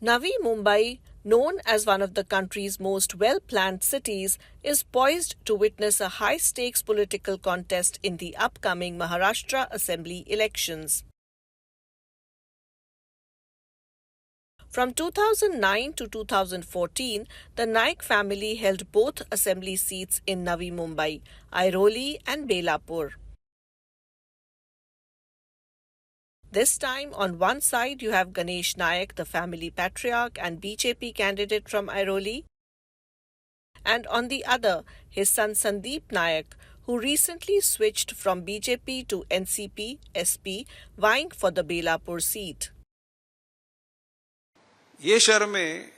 Navi Mumbai, known as one of the country's most well-planned cities, is poised to witness a high-stakes political contest in the upcoming Maharashtra Assembly elections. From 2009 to 2014, the Naik family held both assembly seats in Navi Mumbai, Airoli and Belapur. This time, on one side, you have Ganesh Naik, the family patriarch and BJP candidate from Airoli, and on the other, his son Sandeep Naik, who recently switched from BJP to NCP, SP, vying for the Belapur seat. ये शहर में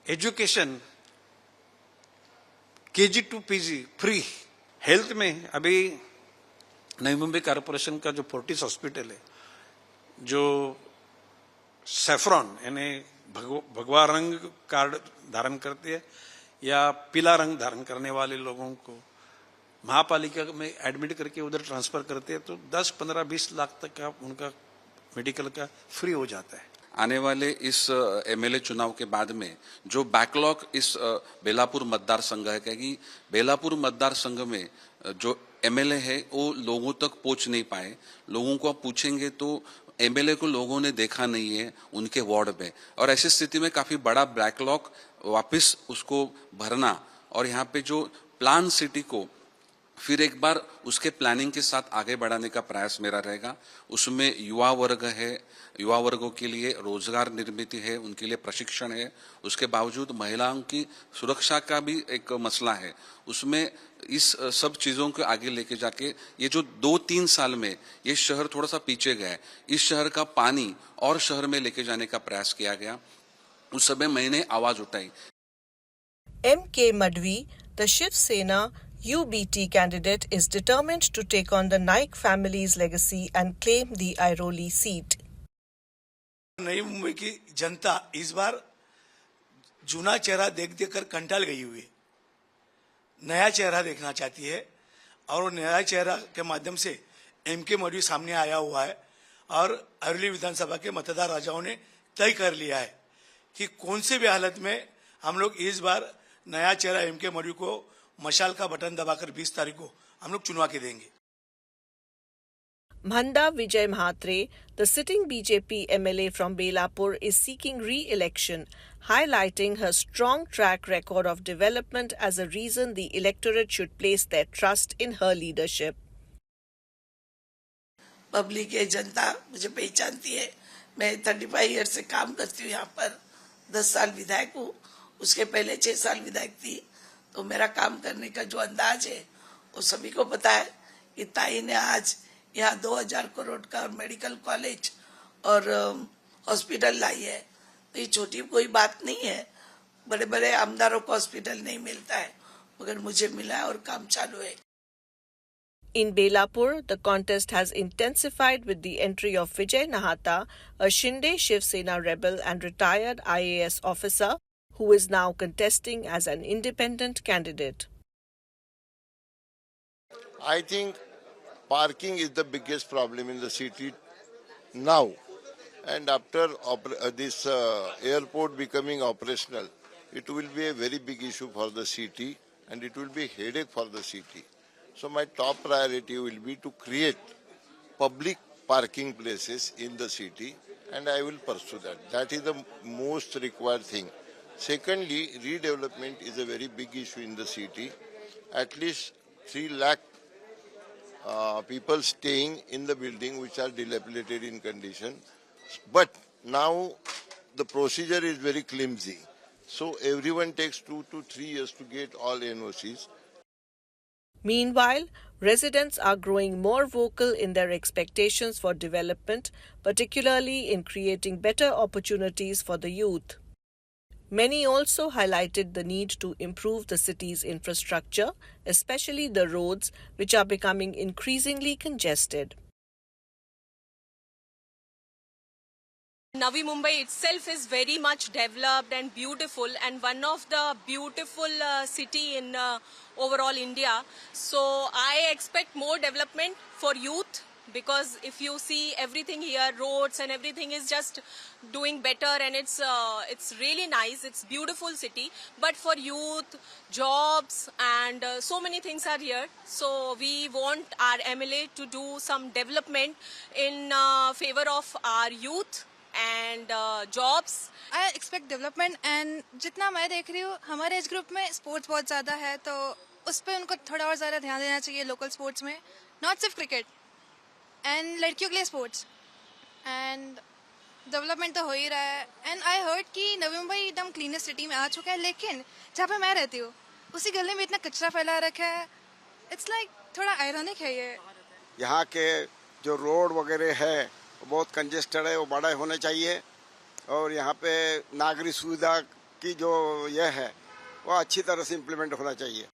education KG to PG free, health में अभी Navi Mumbai corporation का जो Fortis hospital है, जो saffron यानी भगवा रंग कार्ड धारण करती है या पीला रंग धारण करने वाले लोगों को महापालिका में एडमिट करके उधर ट्रांसफर करते हैं, तो 10, 15, 20 लाख तक का उनका मेडिकल का फ्री हो जाता है। आने वाले इस एमएलए चुनाव के बाद में जो बैकलॉग इस बेलापुर मतदार संघ है, क्योंकि बेलापुर मतदार संघ में जो एमएलए है वो लोगों तक पहुंच नहीं पाए। लोगों को आप पूछेंगे तो एमएलए को लोगों ने देखा नहीं है उनके वार्ड में, और ऐसी स्थिति में काफी बड़ा बैकलॉग वापस उसको भरना और यहाँ पे जो प्लान सिटी को फिर एक बार उसके प्लानिंग के साथ आगे बढ़ाने का प्रयास मेरा रहेगा। उसमें युवा वर्ग है, युवा वर्गों के लिए रोजगार निर्मित है, उनके लिए प्रशिक्षण है, उसके बावजूद महिलाओं की सुरक्षा का भी एक मसला है। उसमें इस सब चीजों को आगे लेके जाके ये जो 2-3 साल में ये शहर थोड़ा सा पीछे गया है, इस शहर का पानी और शहर में लेके जाने का प्रयास किया गया। उस समय मैंने आवाज उठाई। M.K. Madhvi, the Shiv Sena UBT candidate, is determined to take on the Naik family's legacy and claim the Airoli seat. नई मुंबई की जनता इस बार जूना चेहरा देख देखकर कंटाल गई हुई है, नया चेहरा देखना चाहती है और नया चेहरा के माध्यम से M.K. मडवी सामने आया हुआ है और अरवली विधानसभा के मतदार राजाओं ने तय कर लिया है कि कौन से भी हालत में हम लोग इस बार नया चेहरा M.K. मडवी को मशाल का बटन दबाकर 20 तारीख को हम लोग चुनवा के देंगे। Mhanda Vijay Mhatre, the sitting BJP MLA from Belapur, is seeking re-election, highlighting her strong track record of development as a reason the electorate should place their trust in her leadership. Public है, जनता मुझे पहचानती है। मैं 35 year से काम करती हूँ यहाँ पर, 10 साल विधायक हूँ, उसके पहले 6 साल विधायक थी। तो मेरा काम करने का जो अंदाज है वो सभी को पता है कि ताई ने आज यहाँ 2000 करोड़ का मेडिकल कॉलेज और हॉस्पिटल लाई है। तो ये छोटी कोई बात नहीं है, बड़े बड़े आमदारों को हॉस्पिटल नहीं मिलता है, मगर मुझे मिला है और काम चालू है। In Belapur, the contest has intensified with the entry of Vijay Nahata, a Shinde Shiv Sena rebel and retired IAS officer, who is now contesting as an independent candidate. I think parking is the biggest problem in the city now, and after this airport becoming operational, it will be a very big issue for the city and it will be a headache for the city. So my top priority will be to create public parking places in the city, and I will pursue that. That is the most required thing. Secondly, redevelopment is a very big issue in the city. At least 3 lakh people staying in the building which are dilapidated in condition. But now the procedure is very clumsy. So everyone takes 2 to 3 years to get all NOCs. Meanwhile, residents are growing more vocal in their expectations for development, particularly in creating better opportunities for the youth. Many also highlighted the need to improve the city's infrastructure, especially the roads, which are becoming increasingly congested. Navi Mumbai itself is very much developed and beautiful, and one of the beautiful city in overall India. So I expect more development for youth, because if you see everything here, roads and everything is just doing better, and it's really nice. It's beautiful city, but for youth, jobs and so many things are here. So we want our MLA to do some development in favor of our youth and jobs. I expect development, and जितना मैं देख रही हूँ हमारे age group में sports बहुत ज़्यादा है, तो उस पर उनको थोड़ा और ज़्यादा ध्यान देना चाहिए लोकल स्पोर्ट्स में, नॉट सिर्फ क्रिकेट एंड लड़कियों के लिए स्पोर्ट्स एंड डेवलपमेंट तो हो ही रहा है. एंड आई हर्ड कि नवी मुंबई एकदम क्लीनेस्ट सिटी में आ चुका है, लेकिन जहाँ पे मैं रहती हूँ उसी गली में इतना कचरा फैला रखा है. इट्स लाइक थोड़ा आयरॉनिक है ये. यहाँ के जो रोड वगैरह है वो बहुत कंजेस्टेड है, वो बड़े होने चाहिए, और यहाँ पे नागरिक सुविधा की जो यह है वो अच्छी तरह से इम्प्लीमेंट होना चाहिए.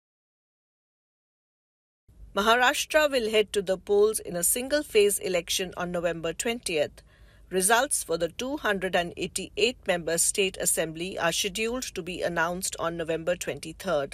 Maharashtra will head to the polls in a single-phase election on November 20th. Results for the 288-member state assembly are scheduled to be announced on November 23rd.